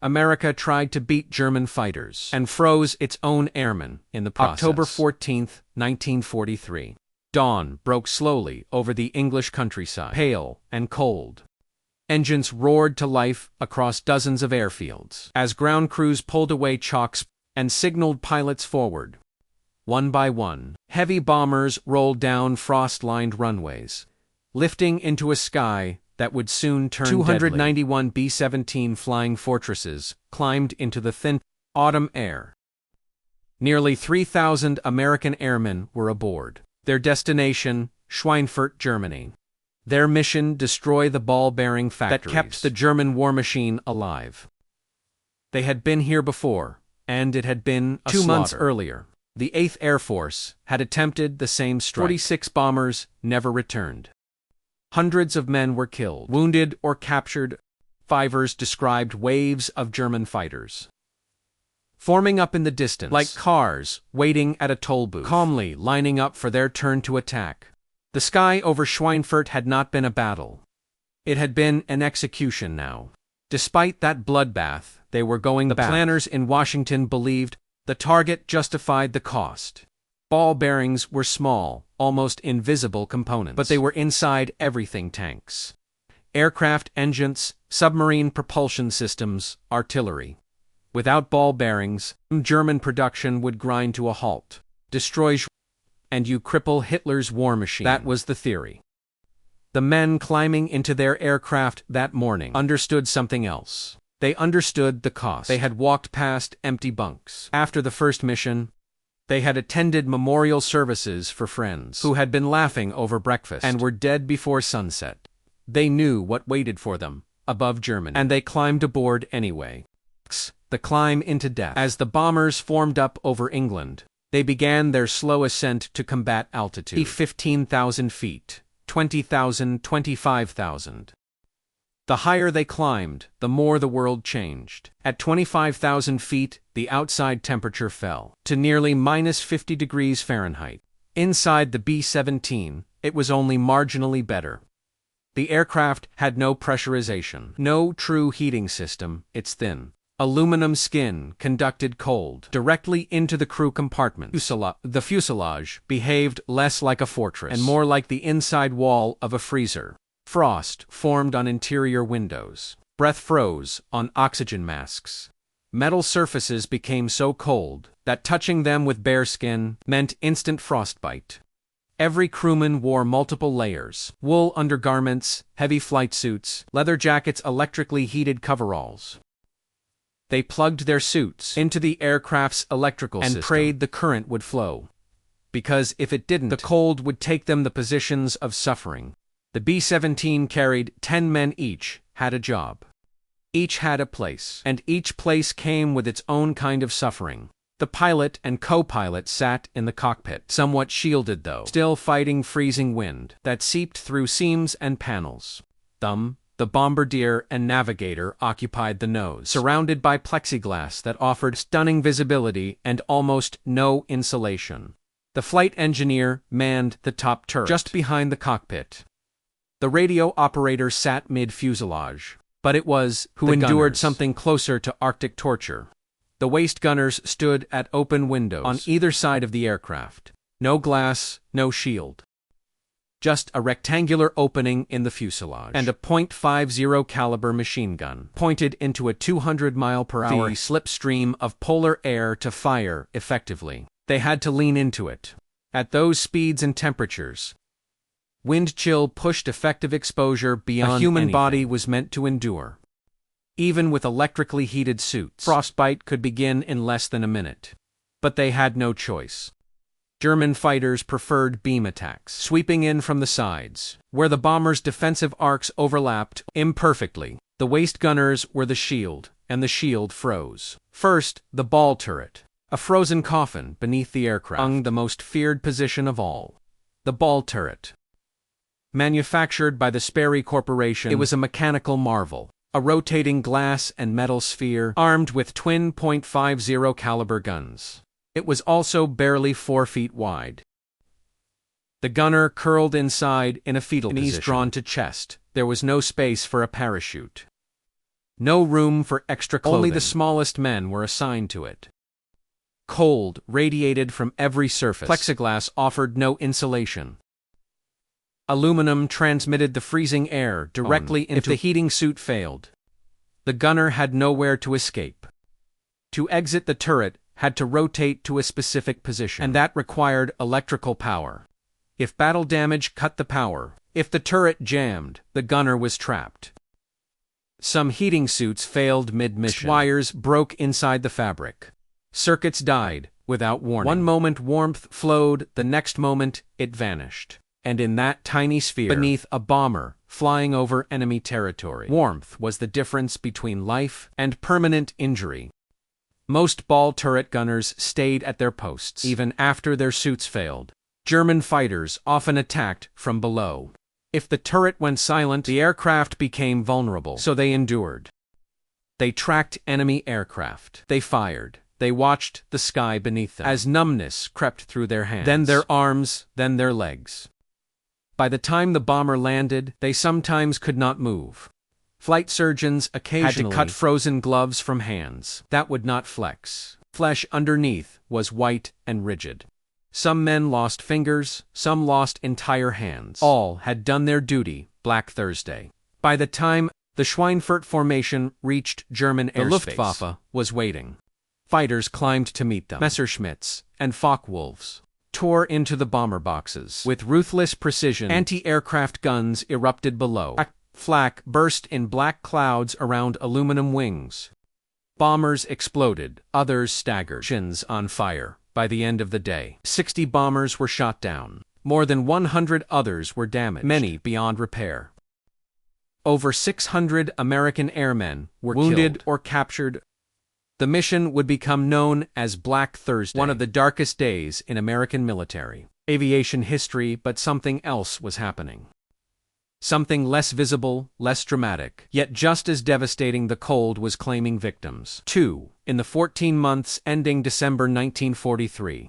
America tried to beat German fighters and froze its own airmen in the process. October 14th, 1943. Dawn broke slowly over the English countryside, pale and cold. Engines roared to life across dozens of airfields as ground crews pulled away chocks and signaled pilots forward. One by one, heavy bombers rolled down frost-lined runways, lifting into a sky that would soon turn 291 deadly. B-17 Flying Fortresses climbed into the thin autumn air. Nearly 3,000 American airmen were aboard. Their destination, Schweinfurt, Germany. Their mission: destroy the ball-bearing factories that kept the German war machine alive. They had been here before, and it had been a 2 months earlier. The 8th Air Force had attempted the same strike. 46 bombers never returned. Hundreds of men were killed, wounded, or captured. Survivors described waves of German fighters forming up in the distance, like cars waiting at a toll booth, calmly lining up for their turn to attack. The sky over Schweinfurt had not been a battle. It had been an execution now. Despite that bloodbath, they were going back. The planners in Washington believed the target justified the cost. Ball bearings were small, almost invisible components, but they were inside everything: tanks, aircraft engines, submarine propulsion systems, artillery. Without ball bearings, German production would grind to a halt. Destroy and you cripple Hitler's war machine. That was the theory. The men climbing into their aircraft that morning understood something else. They understood the cost. They had walked past empty bunks. After the first mission, they had attended memorial services for friends who had been laughing over breakfast and were dead before sunset. They knew what waited for them above Germany, and they climbed aboard anyway. The climb into death. As the bombers formed up over England, they began their slow ascent to combat altitude. 15,000 feet, 20,000, 25,000. The higher they climbed, the more the world changed. At 25,000 feet, the outside temperature fell to nearly minus 50 degrees Fahrenheit. Inside the B-17, it was only marginally better. The aircraft had no pressurization, no true heating system. Its thin aluminum skin conducted cold directly into the crew compartment. The fuselage behaved less like a fortress and more like the inside wall of a freezer. Frost formed on interior windows. Breath froze on oxygen masks. Metal surfaces became so cold that touching them with bare skin meant instant frostbite. Every crewman wore multiple layers: wool undergarments, heavy flight suits, leather jackets, electrically heated coveralls. They plugged their suits into the aircraft's electrical system and prayed the current would flow. Because if it didn't, the cold would take them the positions of suffering. The B-17 carried 10 men each, had a job. Each had a place, and each place came with its own kind of suffering. The pilot and co-pilot sat in the cockpit, somewhat shielded though, still fighting freezing wind that seeped through seams and panels. The bombardier and navigator occupied the nose, surrounded by plexiglass that offered stunning visibility and almost no insulation. The flight engineer manned the top turret, just behind the cockpit. The radio operator sat mid-fuselage, but it was who endured something closer to Arctic torture. The waist gunners stood at open windows on either side of the aircraft. No glass, no shield. Just a rectangular opening in the fuselage, and a .50 caliber machine gun pointed into a 200-mile-per-hour slipstream of polar air to fire effectively. They had to lean into it. At those speeds and temperatures, wind chill pushed effective exposure beyond a human body was meant to endure. Even with electrically heated suits, frostbite could begin in less than a minute. But they had no choice. German fighters preferred beam attacks, sweeping in from the sides, where the bombers' defensive arcs overlapped imperfectly. The waist gunners were the shield, and the shield froze. First, the ball turret, a frozen coffin beneath the aircraft, hung the most feared position of all. The ball turret. Manufactured by the Sperry Corporation, it was a mechanical marvel, a rotating glass and metal sphere armed with twin .50 caliber guns. It was also barely 4 feet wide. The gunner curled inside in a fetal position, knees drawn to chest. There was no space for a parachute. No room for extra clothing. Only the smallest men were assigned to it. Cold radiated from every surface. Plexiglass offered no insulation. Aluminum transmitted the freezing air directly into... If the heating suit failed, the gunner had nowhere to escape. To exit the turret had to rotate to a specific position, and that required electrical power. If battle damage cut the power, if the turret jammed, the gunner was trapped. Some heating suits failed mid-mission. Wires broke inside the fabric. Circuits died without warning. One moment warmth flowed, the next moment it vanished. And in that tiny sphere, beneath a bomber flying over enemy territory, warmth was the difference between life and permanent injury. Most ball turret gunners stayed at their posts, even after their suits failed. German fighters often attacked from below. If the turret went silent, the aircraft became vulnerable, so they endured. They tracked enemy aircraft. They fired. They watched the sky beneath them as numbness crept through their hands, then their arms, then their legs. By the time the bomber landed, they sometimes could not move. Flight surgeons occasionally had to cut frozen gloves from hands that would not flex. Flesh underneath was white and rigid. Some men lost fingers, some lost entire hands. All had done their duty Black Thursday. By the time the Schweinfurt formation reached German airspace, the Luftwaffe was waiting. Fighters climbed to meet them. Messerschmitts and Focke-Wulfs tore into the bomber boxes. With ruthless precision, anti-aircraft guns erupted below. Flak burst in black clouds around aluminum wings. Bombers exploded, others staggered. Shins on fire. By the end of the day, 60 bombers were shot down. More than 100 others were damaged, many beyond repair. Over 600 American airmen were wounded or captured. The mission would become known as Black Thursday, one of the darkest days in American military aviation history, but something else was happening. Something less visible, less dramatic, yet just as devastating. The cold was claiming victims. In the 14 months ending December 1943,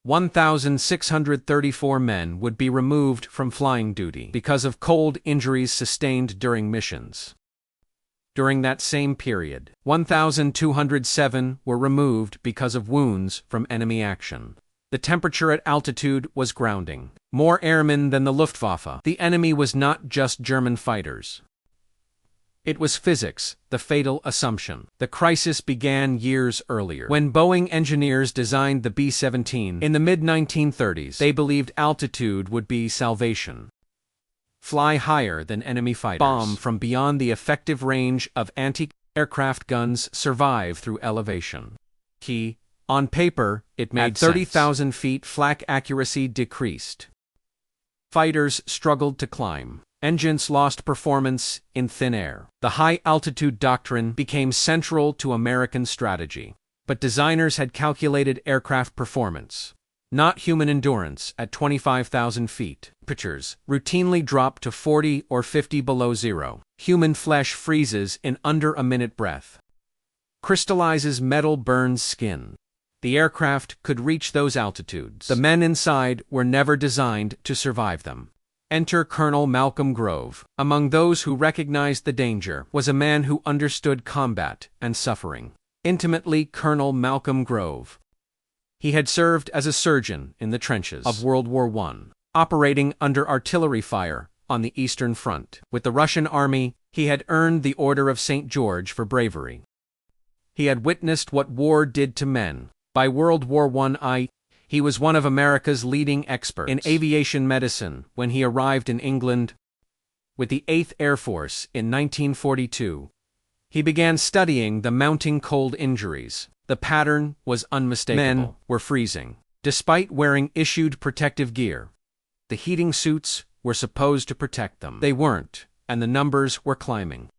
1,634 men would be removed from flying duty because of cold injuries sustained during missions. During that same period, 1,207 were removed because of wounds from enemy action. The temperature at altitude was grounding. More airmen than the Luftwaffe. The enemy was not just German fighters. It was physics, the fatal assumption. The crisis began years earlier. When Boeing engineers designed the B-17 in the mid-1930s, they believed altitude would be salvation. Fly higher than enemy fighters. Bomb from beyond the effective range of anti-aircraft guns, survive through elevation. On paper, it made sense. At 30,000 feet, flak accuracy decreased. Fighters struggled to climb. Engines lost performance in thin air. The high-altitude doctrine became central to American strategy. But designers had calculated aircraft performance, not human endurance. At 25,000 feet, temperatures routinely drop to 40 or 50 below zero. Human flesh freezes in under a minute. Breath crystallizes, metal burns skin. The aircraft could reach those altitudes. The men inside were never designed to survive them. Enter Colonel Malcolm Grove. Among those who recognized the danger was a man who understood combat and suffering intimately. Colonel Malcolm Grove. He had served as a surgeon in the trenches of World War I, operating under artillery fire on the Eastern Front. With the Russian army, he had earned the Order of St. George for bravery. He had witnessed what war did to men. By World War I, he was one of America's leading experts in aviation medicine when he arrived in England. With the 8th Air Force in 1942, he began studying the mounting cold injuries. The pattern was unmistakable. Men were freezing, despite wearing issued protective gear. The heating suits were supposed to protect them. They weren't, and the numbers were climbing.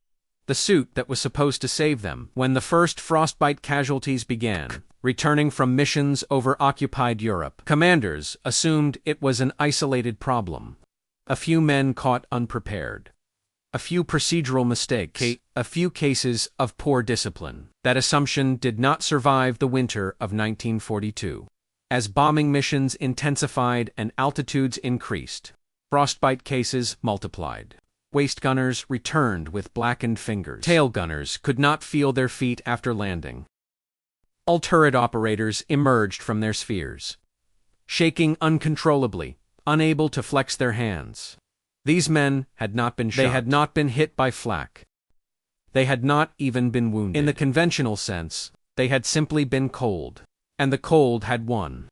The suit that was supposed to save them. When the first frostbite casualties began, returning from missions over occupied Europe, commanders assumed it was an isolated problem. A few men caught unprepared. A few procedural mistakes. A few cases of poor discipline. That assumption did not survive the winter of 1942. As bombing missions intensified and altitudes increased, frostbite cases multiplied. Waist gunners returned with blackened fingers. Tail gunners could not feel their feet after landing. All turret operators emerged from their spheres, shaking uncontrollably, unable to flex their hands. These men had not been shot. They had not been hit by flak. They had not even been wounded. In the conventional sense, they had simply been cold. And the cold had won.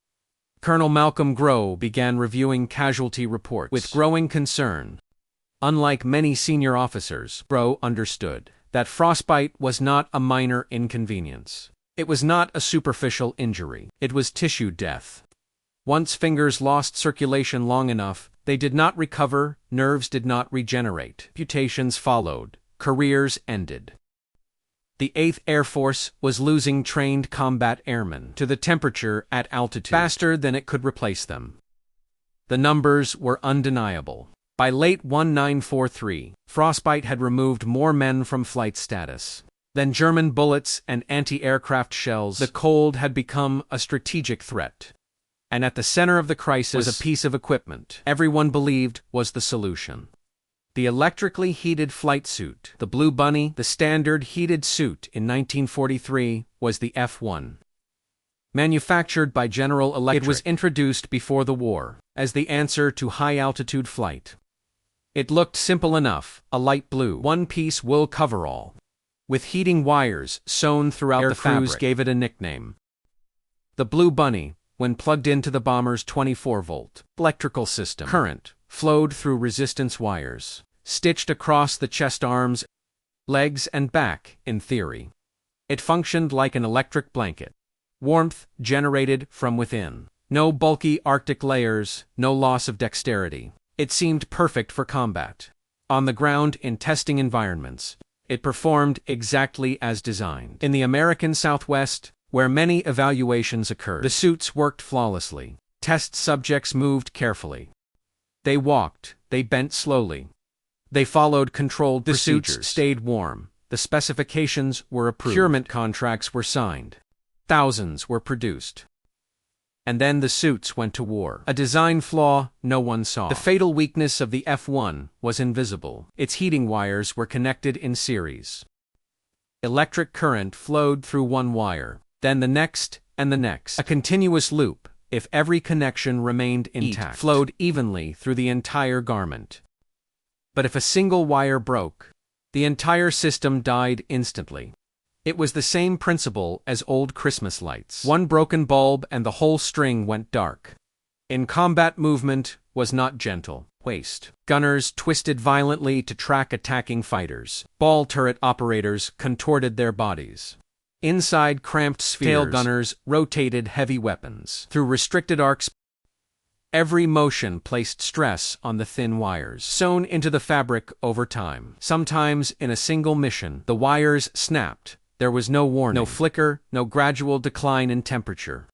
Colonel Malcolm Grow began reviewing casualty reports with growing concern. Unlike many senior officers, Grow understood that frostbite was not a minor inconvenience. It was not a superficial injury. It was tissue death. Once fingers lost circulation long enough, they did not recover, nerves did not regenerate. Amputations followed, careers ended. The 8th Air Force was losing trained combat airmen to the temperature at altitude faster than it could replace them. The numbers were undeniable. By late 1943, frostbite had removed more men from flight status than German bullets and anti-aircraft shells. The cold had become a strategic threat. And at the center of the crisis was a piece of equipment everyone believed was the solution. The electrically heated flight suit, the Blue Bunny, the standard heated suit in 1943, was the F-1. Manufactured by General Electric, it was introduced before the war as the answer to high-altitude flight. It looked simple enough, a light blue, one-piece wool coverall, with heating wires sewn throughout the fabric. Air crews gave it a nickname. The Blue Bunny, when plugged into the bomber's 24-volt electrical system, current flowed through resistance wires, stitched across the chest arms, legs and back, in theory. It functioned like an electric blanket. Warmth generated from within. No bulky Arctic layers, no loss of dexterity. It seemed perfect for combat. On the ground in testing environments, it performed exactly as designed. In the American Southwest, where many evaluations occurred, the suits worked flawlessly. Test subjects moved carefully. They walked, they bent slowly. They followed controlled procedures. The suits stayed warm. The specifications were approved. Procurement contracts were signed. Thousands were produced. And then the suits went to war. A design flaw no one saw. The fatal weakness of the F-1 was invisible. Its heating wires were connected in series. Electric current flowed through one wire, then the next and the next. A continuous loop, if every connection remained intact, flowed evenly through the entire garment. But if a single wire broke, the entire system died instantly. It was the same principle as old Christmas lights. One broken bulb and the whole string went dark. In combat, movement was not gentle. Waist gunners twisted violently to track attacking fighters. Ball turret operators contorted their bodies. Inside cramped spheres, tail gunners rotated heavy weapons through restricted arcs. Every motion placed stress on the thin wires, sewn into the fabric over time. Sometimes, in a single mission, the wires snapped. There was no warning, no flicker, no gradual decline in temperature.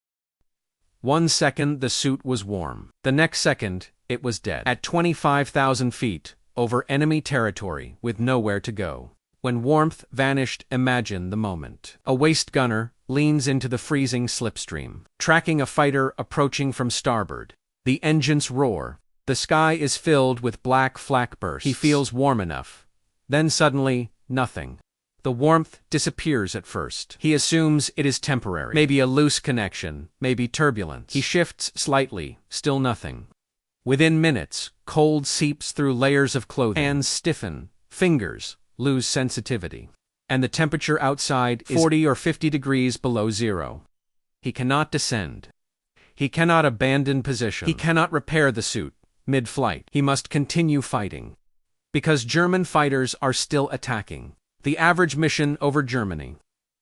1 second the suit was warm. The next second, it was dead. At 25,000 feet, over enemy territory, with nowhere to go. When warmth vanished, imagine the moment. A waist gunner leans into the freezing slipstream, tracking a fighter approaching from starboard. The engines roar. The sky is filled with black flak bursts. He feels warm enough. Then suddenly, nothing. The warmth disappears at first. He assumes it is temporary. Maybe a loose connection, maybe turbulence. He shifts slightly, still nothing. Within minutes, cold seeps through layers of clothing. Hands stiffen, fingers lose sensitivity. And the temperature outside is 40 or 50 degrees below zero. He cannot descend. He cannot abandon position. He cannot repair the suit mid-flight. He must continue fighting. Because German fighters are still attacking. The average mission over Germany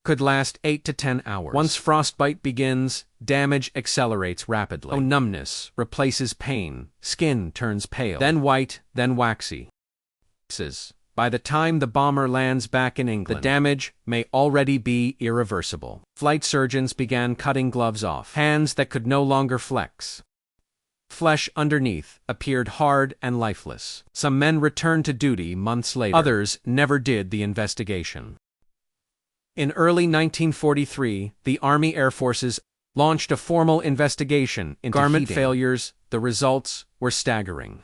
could last 8 to 10 hours. Once frostbite begins, damage accelerates rapidly. Numbness replaces pain, skin turns pale, then white, then waxy. By the time the bomber lands back in England, the damage may already be irreversible. Flight surgeons began cutting gloves off, hands that could no longer flex. Flesh underneath appeared hard and lifeless. Some men returned to duty months later. Others never did the investigation. In early 1943, the Army Air Forces launched a formal investigation into garment failures. The results were staggering.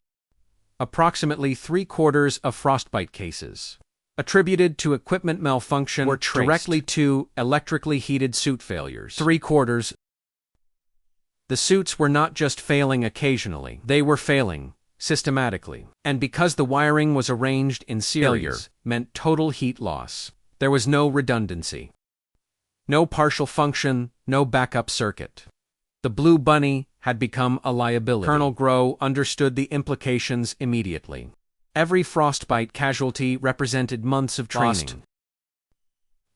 Approximately 3/4 of frostbite cases attributed to equipment malfunction were traced directly to electrically heated suit failures. 3/4. The suits were not just failing occasionally, they were failing systematically. And because the wiring was arranged in series, failure meant total heat loss. There was no redundancy. No partial function, no backup circuit. The Blue Bunny had become a liability. Colonel Grow understood the implications immediately. Every frostbite casualty represented months of training.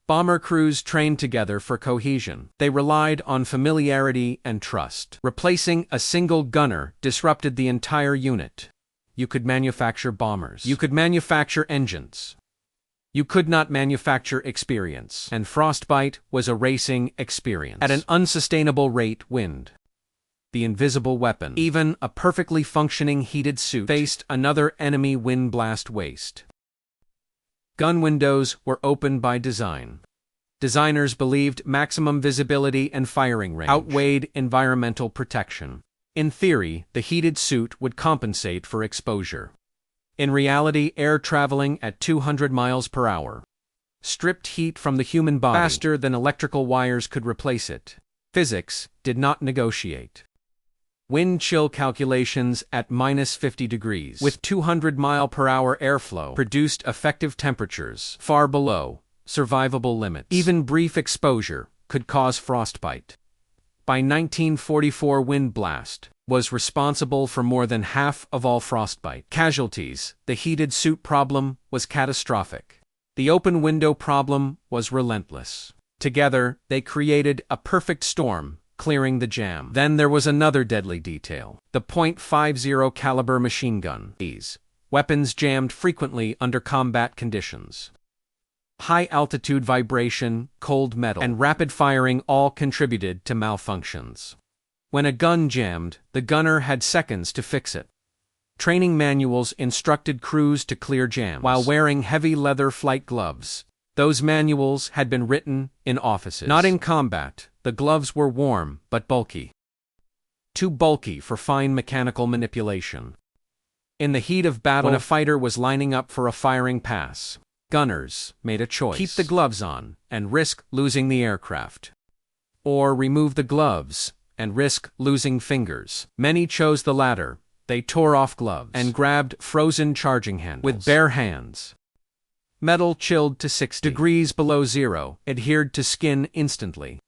Bomber crews trained together for cohesion. They relied on familiarity and trust. Replacing a single gunner disrupted the entire unit. You could manufacture bombers. You could manufacture engines. You could not manufacture experience. And frostbite was a racing experience. At an unsustainable rate, wind, the invisible weapon, even a perfectly functioning heated suit, faced another enemy wind blast waste. Gun windows were open by design. Designers believed maximum visibility and firing range outweighed environmental protection. In theory, the heated suit would compensate for exposure. In reality, air traveling at 200 miles per hour stripped heat from the human body faster than electrical wires could replace it. Physics did not negotiate. Wind chill calculations at -50 degrees with 200-mile-per-hour airflow produced effective temperatures far below survivable limits. Even brief exposure could cause frostbite. By 1944, wind blast was responsible for more than half of all frostbite casualties. The heated suit problem was catastrophic. The open window problem was relentless. Together, they created a perfect storm, clearing the jam. Then there was another deadly detail: the .50 caliber machine gun. These weapons jammed frequently under combat conditions. High-altitude vibration, cold metal, and rapid firing all contributed to malfunctions. When a gun jammed, the gunner had seconds to fix it. Training manuals instructed crews to clear jams while wearing heavy leather flight gloves. Those manuals had been written in offices. Not in combat. The gloves were warm but bulky. Too bulky for fine mechanical manipulation. In the heat of battle, when a fighter was lining up for a firing pass, gunners made a choice: keep the gloves on and risk losing the aircraft, or remove the gloves and risk losing fingers. Many chose the latter. They tore off gloves and grabbed frozen charging handles with bare hands. Metal chilled to 60 degrees below zero adhered to skin instantly.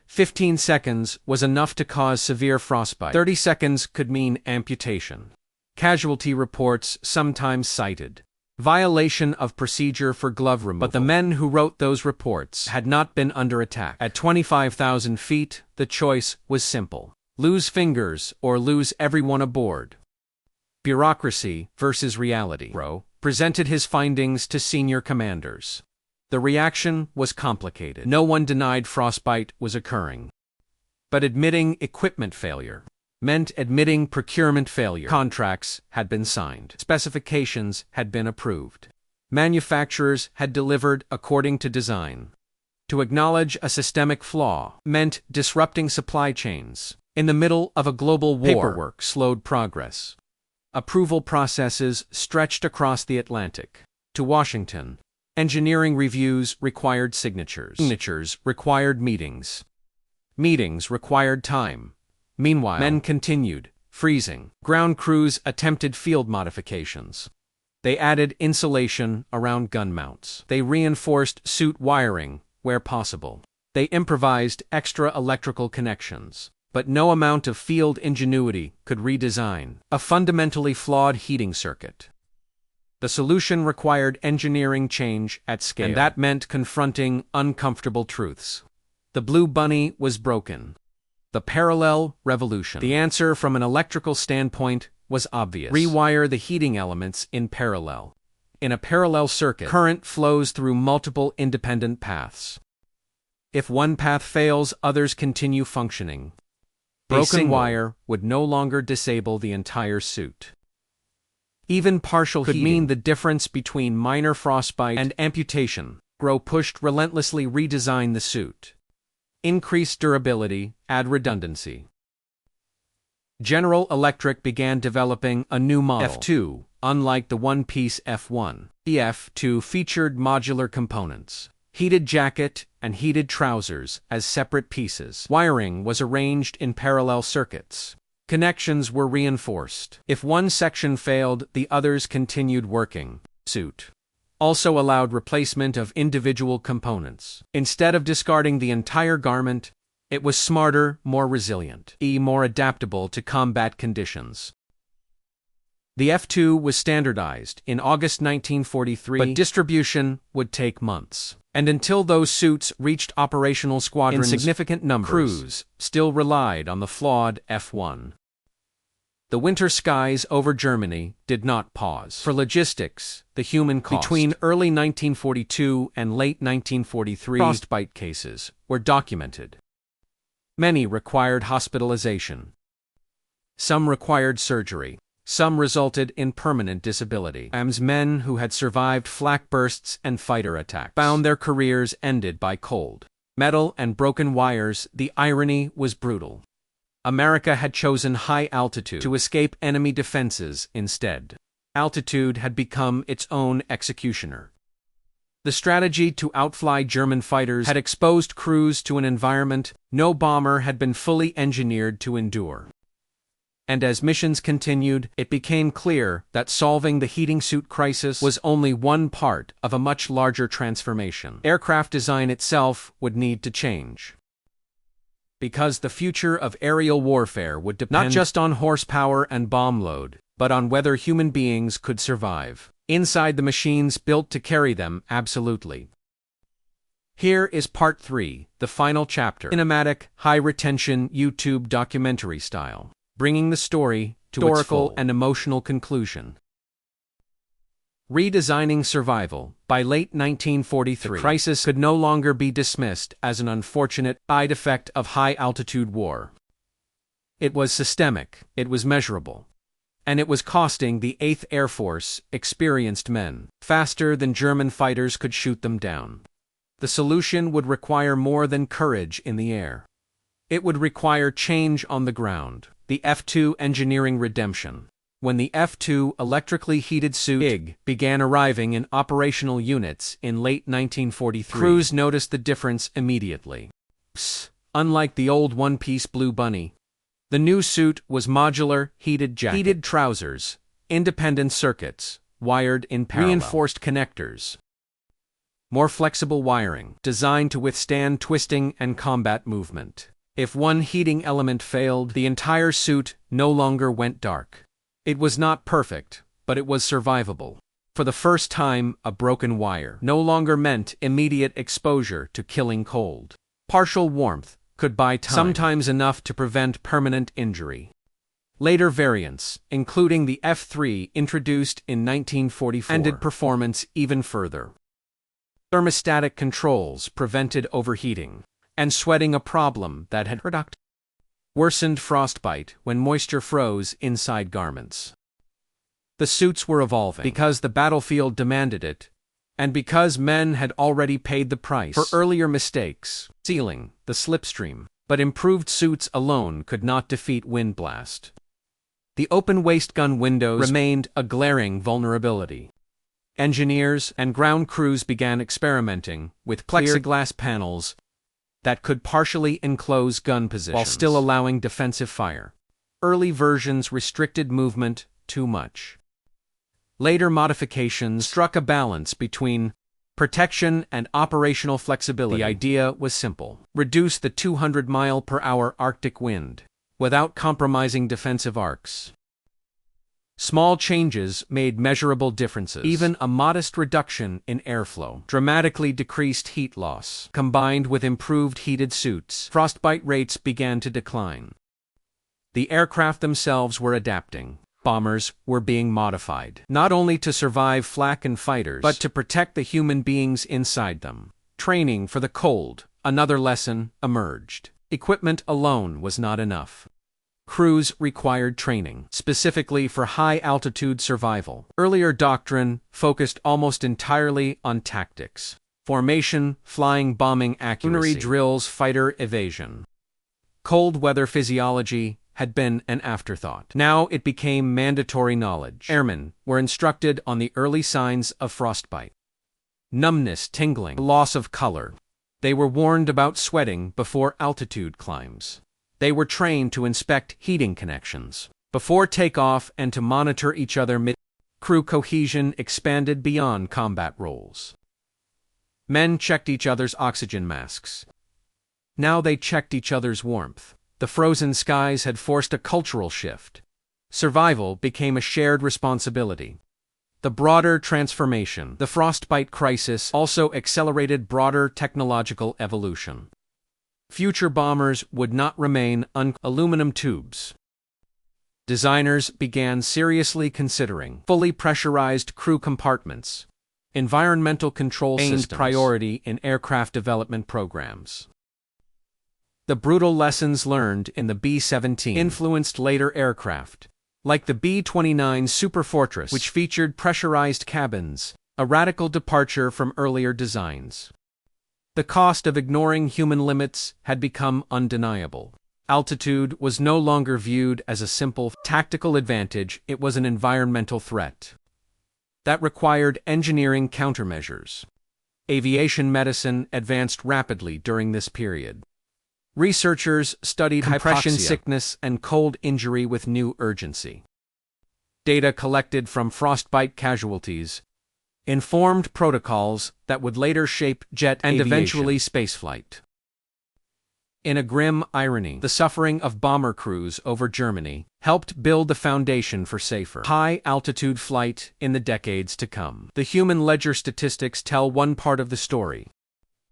15 seconds was enough to cause severe frostbite. 30 seconds could mean amputation. Casualty reports sometimes cited violation of procedure for glove removal. But the men who wrote those reports had not been under attack. At 25,000 feet, the choice was simple: lose fingers or lose everyone aboard. Bureaucracy versus reality. Grow presented his findings to senior commanders. The reaction was complicated. No one denied frostbite was occurring. But admitting equipment failure meant admitting procurement failure. Contracts had been signed. Specifications had been approved. Manufacturers had delivered according to design. To acknowledge a systemic flaw meant disrupting supply chains. In the middle of a global war, paperwork slowed progress. Approval processes stretched across the Atlantic. To Washington, engineering reviews required signatures. Signatures required meetings. Meetings required time. Meanwhile, men continued freezing. Ground crews attempted field modifications. They added insulation around gun mounts. They reinforced suit wiring where possible. They improvised extra electrical connections. But no amount of field ingenuity could redesign a fundamentally flawed heating circuit. The solution required engineering change at scale, and that meant confronting uncomfortable truths. The Blue Bunny was broken. The parallel revolution. The answer from an electrical standpoint was obvious. Rewire the heating elements in parallel. In a parallel circuit, current flows through multiple independent paths. If one path fails, others continue functioning. Broken wire would no longer disable the entire suit. Even partial heating could mean the difference between minor frostbite and amputation. Grow pushed relentlessly redesign the suit. Increase durability, add redundancy. General Electric began developing a new model, F2. Unlike the one-piece F1, the F2 featured modular components, heated jacket and heated trousers as separate pieces. Wiring was arranged in parallel circuits. Connections were reinforced. If one section failed, the others continued working. Suit also allowed replacement of individual components. Instead of discarding the entire garment, it was smarter, more resilient, more adaptable to combat conditions. The F2 was standardized in August 1943, but distribution would take months. And until those suits reached operational squadrons in significant numbers, crews still relied on the flawed F1. The winter skies over Germany did not pause. For logistics, the human cost. Between early 1942 and late 1943, frostbite cases were documented. Many required hospitalization. Some required surgery. Some resulted in permanent disability. Men who had survived flak bursts and fighter attacks found their careers ended by cold metal and broken wires. The irony was brutal. America had chosen high altitude to escape enemy defenses instead. Altitude had become its own executioner. The strategy to outfly German fighters had exposed crews to an environment no bomber had been fully engineered to endure. And as missions continued, it became clear that solving the heating suit crisis was only one part of a much larger transformation. Aircraft design itself would need to change. Because the future of aerial warfare would depend not just on horsepower and bomb load, but on whether human beings could survive inside the machines built to carry them. Absolutely. Here is part 3, the final chapter. Cinematic, high-retention YouTube documentary style, bringing the story to historical and emotional conclusion. Redesigning survival. By late 1943, the crisis could no longer be dismissed as an unfortunate side effect of high-altitude war. It was systemic, it was measurable, and it was costing the 8th Air Force experienced men faster than German fighters could shoot them down. The solution would require more than courage in the air. It would require change on the ground. The F2 engineering redemption. When the F2 electrically heated suit began arriving in operational units in late 1943, crews noticed the difference immediately. Unlike the old one-piece Blue Bunny, the new suit was modular, heated jacket, heated trousers, independent circuits, wired in parallel, reinforced connectors, more flexible wiring, designed to withstand twisting and combat movement. If one heating element failed, the entire suit no longer went dark. It was not perfect, but it was survivable. For the first time, a broken wire no longer meant immediate exposure to killing cold. Partial warmth could buy time, sometimes enough to prevent permanent injury. Later variants, including the F3 introduced in 1944, ended performance even further. Thermostatic controls prevented overheating and sweating, a problem that had worsened frostbite when moisture froze inside garments. The suits were evolving because the battlefield demanded it, and because men had already paid the price for earlier mistakes, sealing the slipstream. But improved suits alone could not defeat wind blast. The open waistgun windows remained a glaring vulnerability. Engineers and ground crews began experimenting with plexiglass panels that could partially enclose gun positions while still allowing defensive fire. Early versions restricted movement too much. Later modifications struck a balance between protection and operational flexibility. The idea was simple: reduce the 200-mile-per-hour Arctic wind without compromising defensive arcs. Small changes made measurable differences. Even a modest reduction in airflow dramatically decreased heat loss. Combined with improved heated suits, frostbite rates began to decline. The aircraft themselves were adapting. Bombers were being modified, not only to survive flak and fighters, but to protect the human beings inside them. Training for the cold, another lesson, emerged. Equipment alone was not enough. Crews required training, specifically for high-altitude survival. Earlier doctrine focused almost entirely on tactics: formation, flying, bombing accuracy, drills, fighter evasion. Cold weather physiology had been an afterthought. Now it became mandatory knowledge. Airmen were instructed on the early signs of frostbite. Numbness, tingling, loss of color. They were warned about sweating before altitude climbs. They were trained to inspect heating connections before takeoff and to monitor each other mid. Crew cohesion expanded beyond combat roles. Men checked each other's oxygen masks. Now they checked each other's warmth. The frozen skies had forced a cultural shift. Survival became a shared responsibility. The broader transformation, the frostbite crisis, also accelerated broader technological evolution. Future bombers would not remain aluminum tubes. Designers began seriously considering fully pressurized crew compartments. Environmental control systems gained priority in aircraft development programs. The brutal lessons learned in the B-17 influenced later aircraft, like the B-29 Superfortress, which featured pressurized cabins, a radical departure from earlier designs. The cost of ignoring human limits had become undeniable. Altitude was no longer viewed as a simple tactical advantage, it was an environmental threat. That required engineering countermeasures. Aviation medicine advanced rapidly during this period. Researchers studied compression sickness and cold injury with new urgency. Data collected from frostbite casualties informed protocols that would later shape jet and eventually spaceflight. In a grim irony, the suffering of bomber crews over Germany helped build the foundation for safer, high-altitude flight in the decades to come. The human ledger statistics tell one part of the story.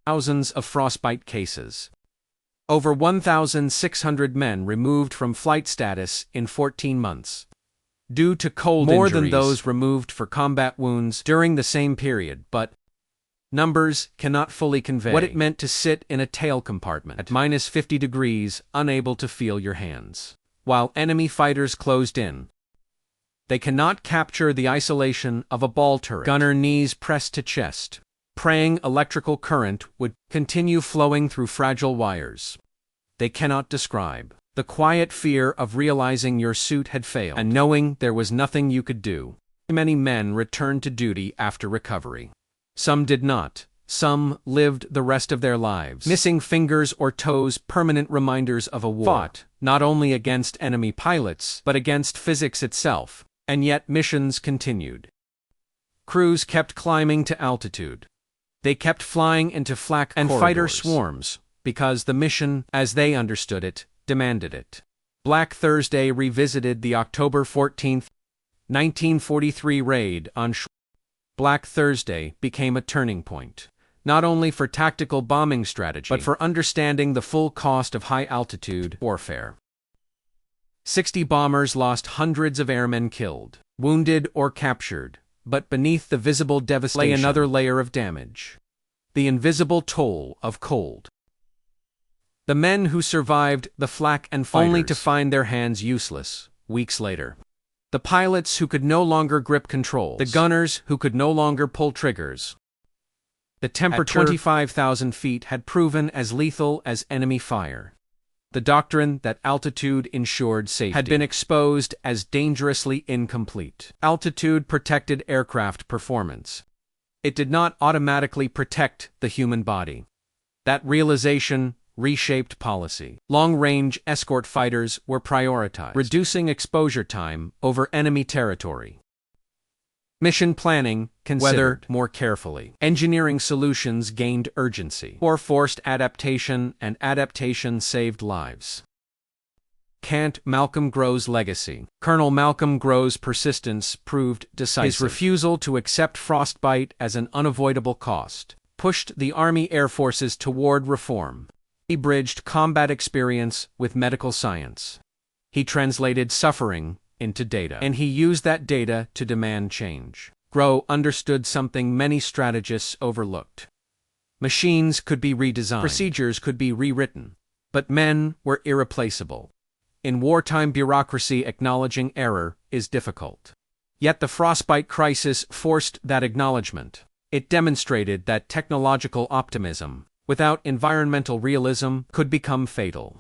Thousands of frostbite cases. Over 1,600 men removed from flight status in 14 months. Due to cold injuries, more than those removed for combat wounds during the same period, but numbers cannot fully convey what it meant to sit in a tail compartment at -50 degrees, unable to feel your hands, while enemy fighters closed in. They cannot capture the isolation of a ball turret. Gunner knees pressed to chest, praying electrical current would continue flowing through fragile wires. They cannot describe the quiet fear of realizing your suit had failed and knowing there was nothing you could do. Many men returned to duty after recovery. Some did not. Some lived the rest of their lives, missing fingers or toes, permanent reminders of a war fought not only against enemy pilots, but against physics itself, and yet missions continued. Crews kept climbing to altitude. They kept flying into flak and corridors. Fighter swarms, because the mission, as they understood it, demanded it. Black Thursday revisited the October 14, 1943 raid on Black Thursday became a turning point, not only for tactical bombing strategy, but for understanding the full cost of high-altitude warfare. 60 bombers lost, hundreds of airmen killed, wounded or captured, but beneath the visible devastation lay another layer of damage. The invisible toll of cold. The men who survived the flak and fighters, only to find their hands useless weeks later. The pilots who could no longer grip controls. The gunners who could no longer pull triggers. The temperature at 25,000 feet had proven as lethal as enemy fire. The doctrine that altitude ensured safety had been exposed as dangerously incomplete. Altitude protected aircraft performance. It did not automatically protect the human body. That realization reshaped policy. Long-range escort fighters were prioritized, reducing exposure time over enemy territory. Mission planning considered more carefully. Engineering solutions gained urgency, or forced adaptation, and adaptation saved lives. Malcolm Grove's legacy. Colonel Malcolm Grove's persistence proved decisive. His refusal to accept frostbite as an unavoidable cost pushed the Army Air Forces toward reform. He bridged combat experience with medical science. He translated suffering into data, and he used that data to demand change. Grove understood something many strategists overlooked. Machines could be redesigned, procedures could be rewritten, but men were irreplaceable. In wartime bureaucracy, acknowledging error is difficult. Yet the frostbite crisis forced that acknowledgement. It demonstrated that technological optimism, without environmental realism, could become fatal.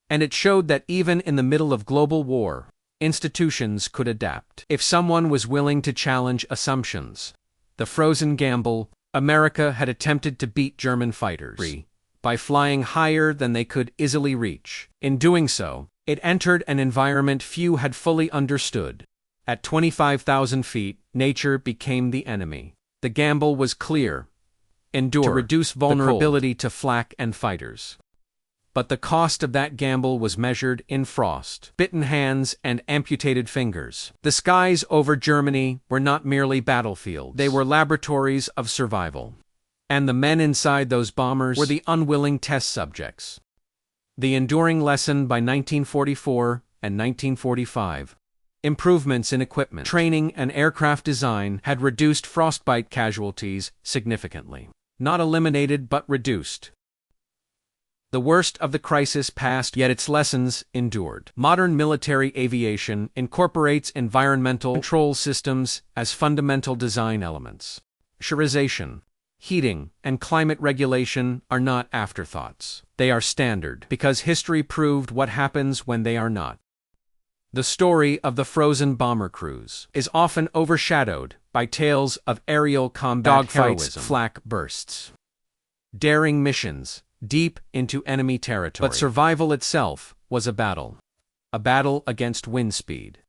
And it showed that even in the middle of global war, institutions could adapt. If someone was willing to challenge assumptions, the frozen gamble, America had attempted to beat German fighters by flying higher than they could easily reach. In doing so, it entered an environment few had fully understood. At 25,000 feet, nature became the enemy. The gamble was clear: endure to reduce vulnerability to flak and fighters. But the cost of that gamble was measured in frost, bitten hands, and amputated fingers. The skies over Germany were not merely battlefields. They were laboratories of survival. And the men inside those bombers were the unwilling test subjects. The enduring lesson by 1944 and 1945. Improvements in equipment, training, and aircraft design had reduced frostbite casualties significantly. Not eliminated, but reduced. The worst of the crisis passed, yet its lessons endured. Modern military aviation incorporates environmental control systems as fundamental design elements. Pressurization, heating, and climate regulation are not afterthoughts. They are standard, because history proved what happens when they are not. The story of the frozen bomber crews is often overshadowed by tales of aerial combat dogfights, flak bursts, daring missions deep into enemy territory. But survival itself was a battle against wind speed,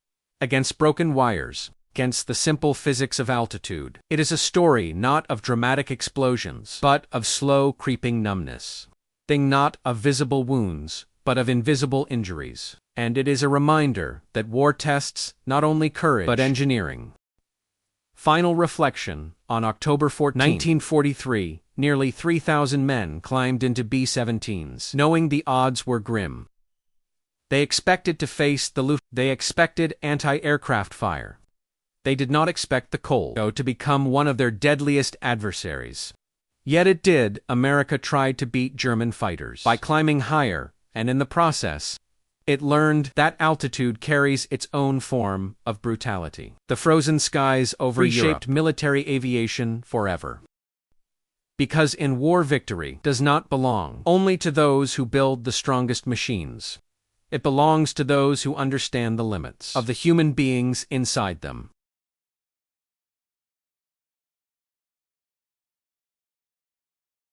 against broken wires, against the simple physics of altitude. It is a story not of dramatic explosions, but of slow creeping numbness, not of visible wounds, but of invisible injuries. And it is a reminder that war tests not only courage, but engineering. Final reflection: on October 14, 1943, nearly 3,000 men climbed into B-17s, knowing the odds were grim. They expected to face the Luftwaffe. They expected anti-aircraft fire. They did not expect the cold to become one of their deadliest adversaries. Yet it did. America tried to beat German fighters by climbing higher, and in the process, it learned that altitude carries its own form of brutality. The frozen skies over reshaped military aviation forever. Because in war, victory does not belong only to those who build the strongest machines. It belongs to those who understand the limits of the human beings inside them.